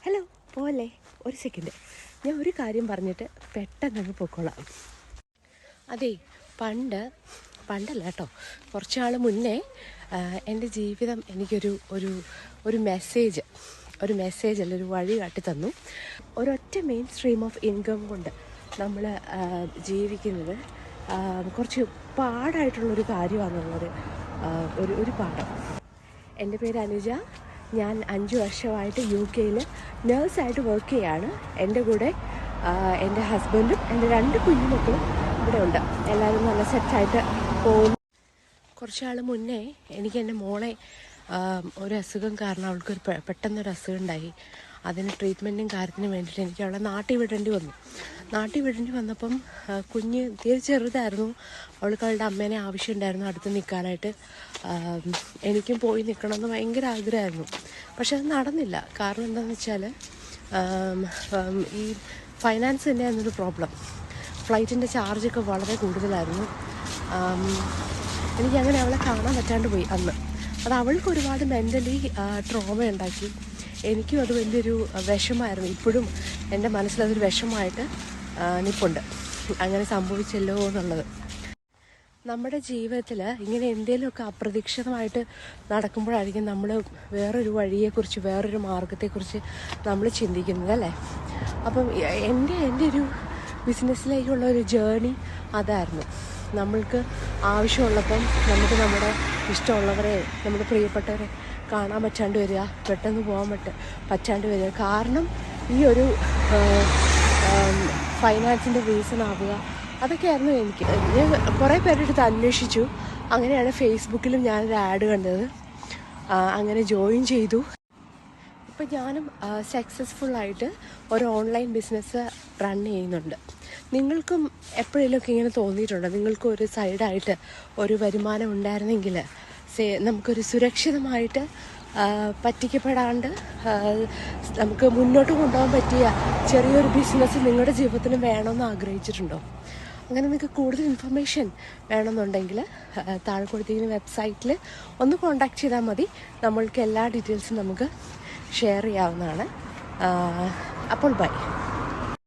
Hello പോലെ ഒരു second, ഞാൻ ഒരു കാര്യം പറഞ്ഞിട്ട് പെട്ടെന്ന് പൊക്കോളാം. അതെ, പണ്ടല്ല കേട്ടോ, കുറച്ച് നാൾ മുന്നേ എൻ്റെ ജീവിതം എനിക്കൊരു ഒരു ഒരു മെസ്സേജ് അല്ല, ഒരു വഴി കാട്ടി തന്നു. ഒരൊറ്റ മെയിൻ സ്ട്രീം ഓഫ് ഇൻകം കൊണ്ട് നമ്മൾ ജീവിക്കുന്നത് കുറച്ച് പാടായിട്ടുള്ളൊരു കാര്യമാണെന്നുള്ളൊരു ഒരു പാഠം. എൻ്റെ പേര് അനുജ. ഞാൻ 5 വർഷമായിട്ട് UK നേഴ്സായിട്ട് വർക്ക് ചെയ്യാണ്. എൻ്റെ കൂടെ എൻ്റെ ഹസ്ബൻഡും എൻ്റെ 2 കുഞ്ഞുമക്കളും ഇവിടെ ഉണ്ട്. എല്ലാവരും നല്ല സെറ്റായിട്ട് പോകുന്നു. കുറച്ച് നാൾ മുന്നേ എനിക്ക് എൻ്റെ മോളെ ഒരു അസുഖം കാരണം അവൾക്കൊരു പെട്ടെന്നൊരു അസുഖം ഉണ്ടായി. അതിന് ട്രീറ്റ്മെൻറ്റും കാര്യത്തിനും വേണ്ടിയിട്ട് എനിക്ക് അവളെ നാട്ടിൽ വിടേണ്ടി വന്നപ്പം കുഞ്ഞ് തീരെ ചെറുതായിരുന്നു. അവൾക്ക് അവളുടെ അമ്മേനെ ആവശ്യമുണ്ടായിരുന്നു അടുത്ത് നിൽക്കാനായിട്ട്. എനിക്കും പോയി നിൽക്കണമെന്ന് ഭയങ്കര ആഗ്രഹമായിരുന്നു. പക്ഷെ അത് നടന്നില്ല. കാരണം എന്താണെന്ന് വെച്ചാൽ ഈ ഫൈനാൻസ് തന്നെയായിരുന്നൊരു പ്രോബ്ലം. ഫ്ലൈറ്റിൻ്റെ ചാർജൊക്കെ വളരെ കൂടുതലായിരുന്നു. എനിക്കങ്ങനെ അവളെ കാണാൻ പറ്റാണ്ട് പോയി അന്ന്. അത് അവൾക്ക് ഒരുപാട് മെൻ്റലി ട്രോമ ഉണ്ടാക്കി. എനിക്കും അത് വലിയൊരു വിഷമമായിരുന്നു. ഇപ്പോഴും എൻ്റെ മനസ്സിലതൊരു വിഷമമായിട്ട് നിൽപ്പുണ്ട്, അങ്ങനെ സംഭവിച്ചല്ലോ എന്നുള്ളത്. നമ്മുടെ ജീവിതത്തിൽ ഇങ്ങനെ എന്തെങ്കിലുമൊക്കെ അപ്രതീക്ഷിതമായിട്ട് നടക്കുമ്പോഴായിരിക്കും നമ്മൾ വേറൊരു വഴിയെക്കുറിച്ച്, വേറൊരു മാർഗത്തെക്കുറിച്ച് നമ്മൾ ചിന്തിക്കുന്നത്, അല്ലേ? അപ്പം എൻ്റെ ഒരു ബിസിനസ്സിലേക്കുള്ള ഒരു ജേർണി അതായിരുന്നു. നമ്മൾക്ക് ആവശ്യമുള്ളപ്പം നമുക്ക് നമ്മുടെ ഇഷ്ടമുള്ളവരെ, നമ്മുടെ പ്രിയപ്പെട്ടവരെ കാണാൻ പറ്റാണ്ട് വരിക, പെട്ടെന്ന് പോകാൻ പറ്റാണ്ട് വരിക. കാരണം ഈ ഒരു ഫൈനാൻസിൻ്റെ റീസൺ ആവുക, അതൊക്കെയായിരുന്നു എനിക്ക്. ഞാൻ കുറേ പേരുടെ അടുത്ത് അന്വേഷിച്ചു. അങ്ങനെയാണ് ഫേസ്ബുക്കിലും ഞാനൊരു ആഡ് കണ്ടത്. അങ്ങനെ ജോയിൻ ചെയ്തു. ഇപ്പം ഞാനും സക്സസ്ഫുള്ളായിട്ട് ഒരു ഓൺലൈൻ ബിസിനസ് റൺ ചെയ്യുന്നുണ്ട്. നിങ്ങൾക്കും എപ്പോഴെങ്കിലുമൊക്കെ ഇങ്ങനെ തോന്നിയിട്ടുണ്ടോ? നിങ്ങൾക്കും ഒരു സൈഡായിട്ട് ഒരു വരുമാനം ഉണ്ടായിരുന്നെങ്കിൽ നമുക്കൊരു സുരക്ഷിതമായിട്ട് പറ്റിക്കപ്പെടാണ്ട് നമുക്ക് മുന്നോട്ട് കൊണ്ടുപോകാൻ പറ്റിയ ചെറിയൊരു ബിസിനസ് നിങ്ങളുടെ ജീവിതത്തിന് വേണമെന്ന് ആഗ്രഹിച്ചിട്ടുണ്ടോ? അങ്ങനെ നിങ്ങൾക്ക് കൂടുതൽ ഇൻഫർമേഷൻ വേണമെന്നുണ്ടെങ്കിൽ താഴെ കൊടുത്തിരിക്കുന്ന വെബ്സൈറ്റിൽ ഒന്ന് കോൺടാക്ട് ചെയ്താൽ മതി. നമ്മൾക്ക് എല്ലാ ഡീറ്റെയിൽസും നമുക്ക് ഷെയർ ചെയ്യാവുന്നതാണ്. അപ്പോൾ ബൈ.